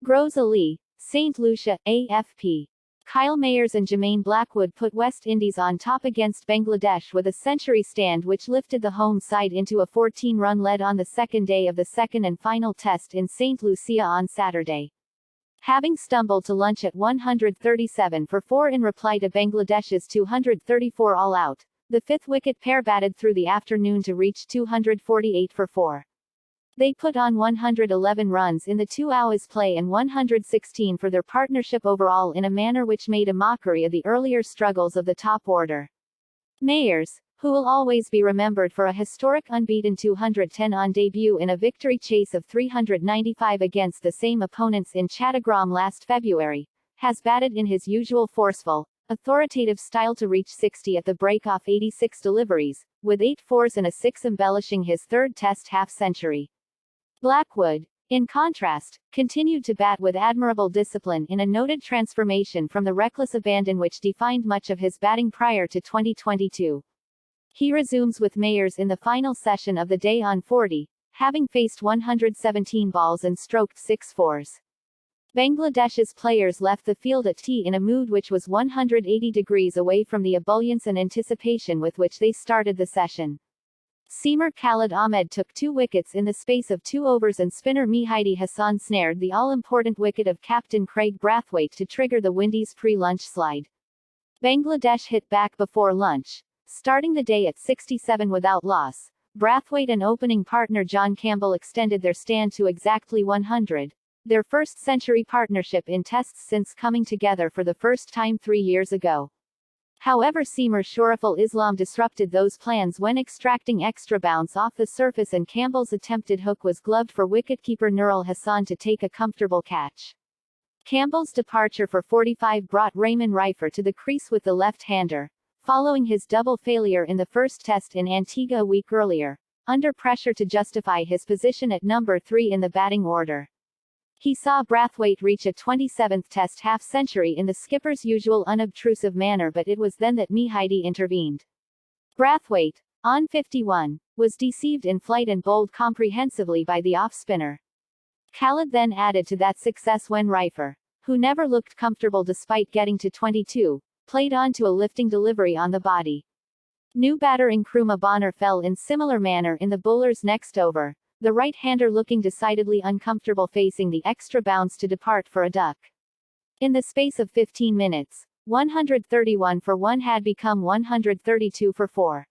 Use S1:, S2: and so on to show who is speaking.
S1: GROS-ISLET, St Lucia, AFP. Kyle Mayers and Jermaine Blackwood put West Indies on top against Bangladesh with a century stand which lifted the home side into a 14-run lead on the second day of the second and final test in St Lucia on Saturday. Having stumbled to lunch at 137 for 4 in reply to Bangladesh's 234 all-out, the fifth-wicket pair batted through the afternoon to reach 248 for 4. They put on 111 runs in the 2 hours play and 116 for their partnership overall in a manner which made a mockery of the earlier struggles of the top order. Mayers, who will always be remembered for a historic unbeaten 210 on debut in a victory chase of 395 against the same opponents in Chattogram last February, has batted in his usual forceful, authoritative style to reach 60 at the break-off 86 deliveries, with 8 fours and a 6 embellishing his third Test half-century. Blackwood, in contrast, continued to bat with admirable discipline in a noted transformation from the reckless abandon which defined much of his batting prior to 2022. He resumes with Mayers in the final session of the day on 40, having faced 117 balls and stroked 6 fours. Bangladesh's players left the field at tea in a mood which was 180 degrees away from the ebullience and anticipation with which they started the session. Seamer Khalid Ahmed took 2 wickets in the space of 2 overs and spinner Mehdi Hassan snared the all-important wicket of captain Craig Brathwaite to trigger the Windies' pre-lunch slide. Bangladesh hit back before lunch, starting the day at 67 without loss. Brathwaite and opening partner John Campbell extended their stand to exactly 100, their first century partnership in tests since coming together for the first time 3 years ago. However, seamer Shoriful Islam disrupted those plans when extracting extra bounce off the surface and Campbell's attempted hook was gloved for wicketkeeper Nurul Hassan to take a comfortable catch. Campbell's departure for 45 brought Raymond Reifer to the crease with the left-hander, following his double failure in the first test in Antigua a week earlier, under pressure to justify his position at number 3 in the batting order. He saw Brathwaite reach a 27th Test half-century in the skipper's usual unobtrusive manner, but it was then that Mehdi intervened. Brathwaite, on 51, was deceived in flight and bowled comprehensively by the off-spinner. Khalid then added to that success when Reifer, who never looked comfortable despite getting to 22, played on to a lifting delivery on the body. New batter Nkrumah Bonner fell in similar manner in the bowler's next over, the right-hander looking decidedly uncomfortable facing the extra bounce to depart for a duck. In the space of 15 minutes, 131 for 1 had become 132 for 4.